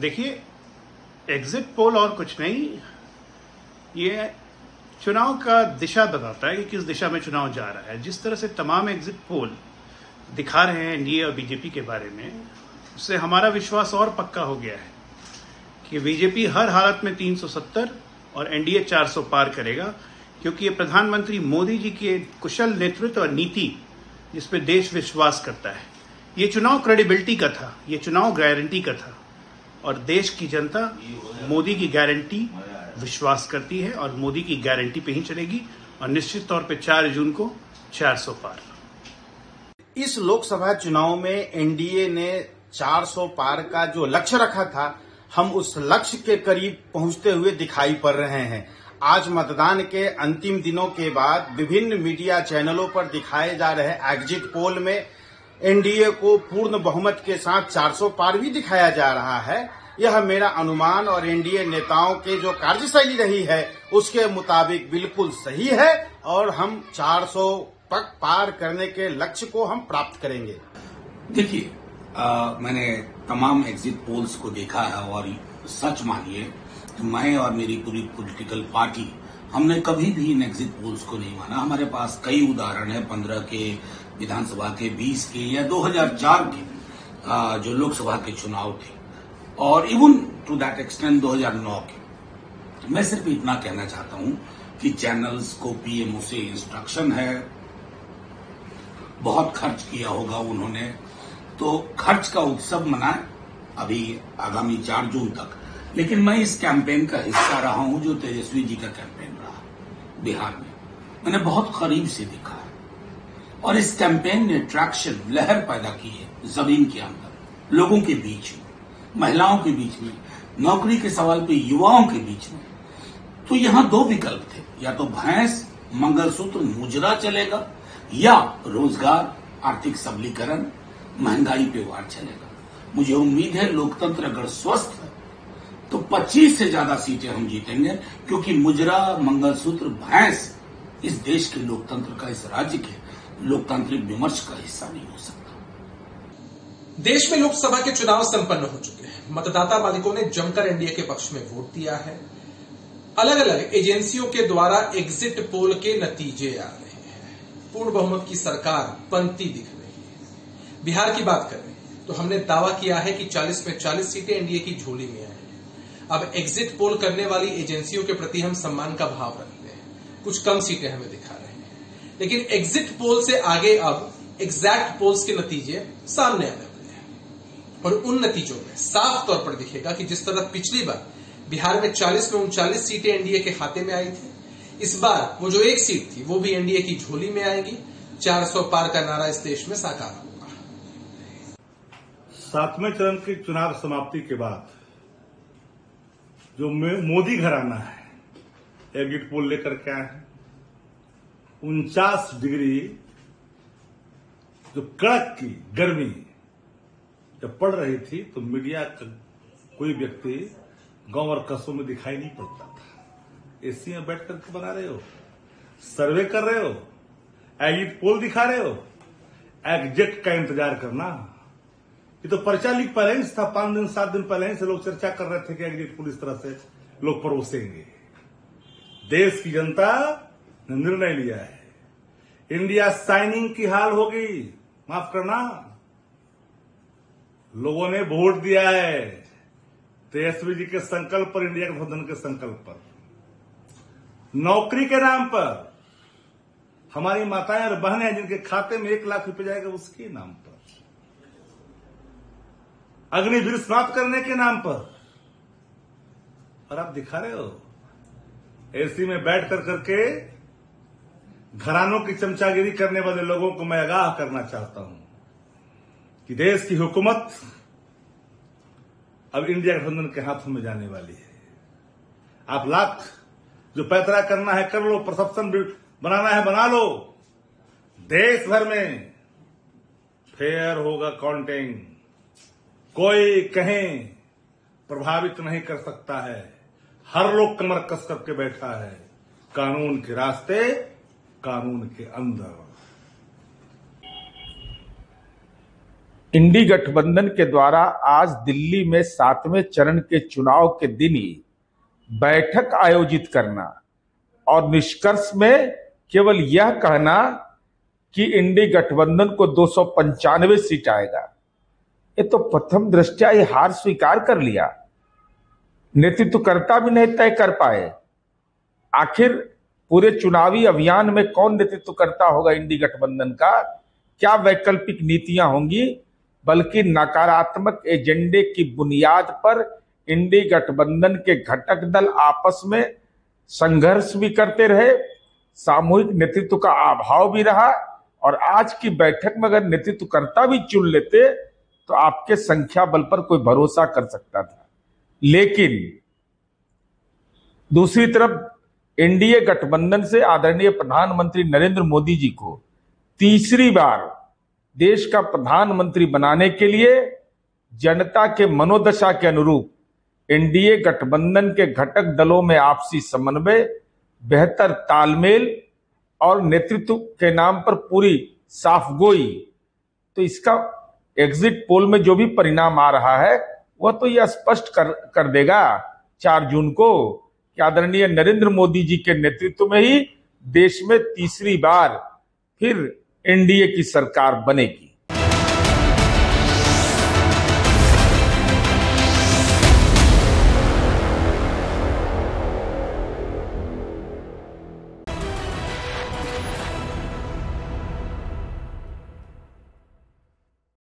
देखिए, exit poll और कुछ नहीं, ये चुनाव का दिशा बताता है कि किस दिशा में चुनाव जा रहा है। जिस तरह से तमाम एग्जिट पोल दिखा रहे हैं एनडीए और बीजेपी के बारे में, उससे हमारा विश्वास और पक्का हो गया है कि बीजेपी हर हालत में 370 और एनडीए 400 पार करेगा, क्योंकि ये प्रधानमंत्री मोदी जी के कुशल नेतृत्व और नीति जिस पे देश विश्वास करता है। ये चुनाव क्रेडिबिलिटी का था, ये चुनाव गारंटी का था, और देश की जनता मोदी की गारंटी विश्वास करती है और मोदी की गारंटी पे ही चलेगी, और निश्चित तौर पे 4 जून को 400 पार। इस लोकसभा चुनाव में एनडीए ने 400 पार का जो लक्ष्य रखा था, हम उस लक्ष्य के करीब पहुंचते हुए दिखाई पड़ रहे हैं। आज मतदान के अंतिम दिनों के बाद विभिन्न मीडिया चैनलों पर दिखाए जा रहे एग्जिट पोल में एनडीए को पूर्ण बहुमत के साथ 400 पार भी दिखाया जा रहा है। यह मेरा अनुमान और एनडीए नेताओं के जो कार्यशैली रही है उसके मुताबिक बिल्कुल सही है, और हम 400 तक पार करने के लक्ष्य को हम प्राप्त करेंगे। देखिए, मैंने तमाम एग्जिट पोल्स को देखा है और सच मानिए तो मैं और मेरी पूरी पॉलिटिकल पार्टी हमने कभी भी इन एग्जिट पोल्स को नहीं माना। हमारे पास कई उदाहरण है, 15 के विधानसभा के, 20 के या 2004 के जो लोकसभा के चुनाव थे, और इवन टू दैट एक्सटेंड 2009 के। मैं सिर्फ इतना कहना चाहता हूं कि चैनल्स को पीएमओ से इंस्ट्रक्शन है, बहुत खर्च किया होगा उन्होंने, तो खर्च का उत्सव मनाए अभी आगामी 4 जून तक। लेकिन मैं इस कैंपेन का हिस्सा रहा हूं जो तेजस्वी जी का कैंपेन रहा बिहार में, मैंने बहुत करीब से देखा है, और इस कैंपेन ने ट्रैक्शन, लहर पैदा की है जमीन के अंदर, लोगों के बीच में, महिलाओं के बीच में, नौकरी के सवाल पे युवाओं के बीच में। तो यहां 2 विकल्प थे, या तो भैंस, मंगलसूत्र, मुजरा चलेगा, या रोजगार, आर्थिक सबलीकरण, महंगाई पे वार चलेगा। मुझे उम्मीद है लोकतंत्र अगर स्वस्थ है तो 25 से ज्यादा सीटें हम जीतेंगे, क्योंकि मुजरा, मंगलसूत्र, भैंस इस देश के लोकतंत्र का, इस राज्य के लोकतांत्रिक विमर्श का हिस्सा नहीं हो सकता। देश में लोकसभा के चुनाव संपन्न हो चुके हैं। मतदाता मालिकों ने जमकर एनडीए के पक्ष में वोट दिया है। अलग अलग एजेंसियों के द्वारा एग्जिट पोल के नतीजे आ रहे हैं। पूर्ण बहुमत की सरकार बनती दिख रही है। बिहार की बात करें तो हमने दावा किया है कि 40 में 40 सीटें एनडीए की झोली में आई हैं। अब एग्जिट पोल करने वाली एजेंसियों के प्रति हम सम्मान का भाव रखते हैं। कुछ कम सीटें हमें दिखा रहे हैं, लेकिन एग्जिट पोल से आगे अब एग्जैक्ट पोल्स के नतीजे सामने आने वाले हैं, और उन नतीजों में साफ तौर पर दिखेगा कि जिस तरह पिछली बार बिहार में 40 में 39 सीटें एनडीए के खाते में आई थी, इस बार वो जो एक सीट थी वो भी एनडीए की झोली में आएगी। 400 पार का नारा इस देश में साकार होगा। 7वें चरण की चुनाव समाप्ति के बाद जो मोदी घराना है एग्जिट पोल लेकर के आए हैं, 49 डिग्री जो कड़क की गर्मी जब पड़ रही थी तो मीडिया का कोई व्यक्ति गांव और कस्बों में दिखाई नहीं पड़ता था। एसी में बैठ करके बना रहे हो, सर्वे कर रहे हो, एग्जिट पोल दिखा रहे हो, एग्जिट का इंतजार करना। ये तो पर्चा लीक पहले ही था, 5 दिन 7 दिन पहले ही से लोग चर्चा कर रहे थे कि एग्जिट पोल इस तरह से लोग परोसेंगे। देश की जनता ने निर्णय लिया है, इंडिया साइनिंग की हाल हो गई, माफ करना, लोगों ने वोट दिया है तेजस्वी जी के संकल्प पर, इंडिया गठबंधन के संकल्प पर, नौकरी के नाम पर। हमारी माताएं और बहनें हैं जिनके खाते में 1 लाख रुपए जाएगा उसके नाम पर, अग्निवीर समाप्त करने के नाम पर। और आप दिखा रहे हो एसी में बैठ कर करके घरानों की चमचागिरी करने वाले लोगों को मैं आगाह करना चाहता हूं कि देश की हुकूमत अब इंडिया गठबंधन के हाथों में जाने वाली है। आप लाख जो पैतरा करना है कर लो, परसेप्शन बनाना है बना लो। देश भर में फेयर होगा काउंटिंग, कोई कहीं प्रभावित नहीं कर सकता है। हर लोग कमर कस करके बैठा है, कानून के रास्ते, कानून के अंदर। इंडी गठबंधन के द्वारा आज दिल्ली में 7वें चरण के चुनाव के दिन ही बैठक आयोजित करना और निष्कर्ष में केवल यह कहना कि इंडी गठबंधन को 295 सीट आएगा, ये तो प्रथम दृष्टया ये हार स्वीकार कर लिया। नेतृत्वकर्ता भी नहीं तय कर पाए। आखिर पूरे चुनावी अभियान में कौन नेतृत्वकर्ता होगा इंडी गठबंधन का, क्या वैकल्पिक नीतियां होंगी, बल्कि नकारात्मक एजेंडे की बुनियाद पर इंडी गठबंधन के घटक दल आपस में संघर्ष भी करते रहे, सामूहिक नेतृत्व का अभाव भी रहा और आज की बैठक में अगर नेतृत्वकर्ता भी चुन लेते तो आपके संख्या बल पर कोई भरोसा कर सकता था। लेकिन दूसरी तरफ एनडीए गठबंधन से आदरणीय प्रधानमंत्री नरेंद्र मोदी जी को तीसरी बार देश का प्रधानमंत्री बनाने के लिए जनता के मनोदशा के अनुरूप एनडीए गठबंधन के घटक दलों में आपसी समन्वय, बेहतर तालमेल और नेतृत्व के नाम पर पूरी साफगोई, तो इसका एग्जिट पोल में जो भी परिणाम आ रहा है वह तो यह स्पष्ट कर देगा 4 जून को कि आदरणीय नरेंद्र मोदी जी के नेतृत्व में ही देश में तीसरी बार फिर एनडीए की सरकार बनेगी।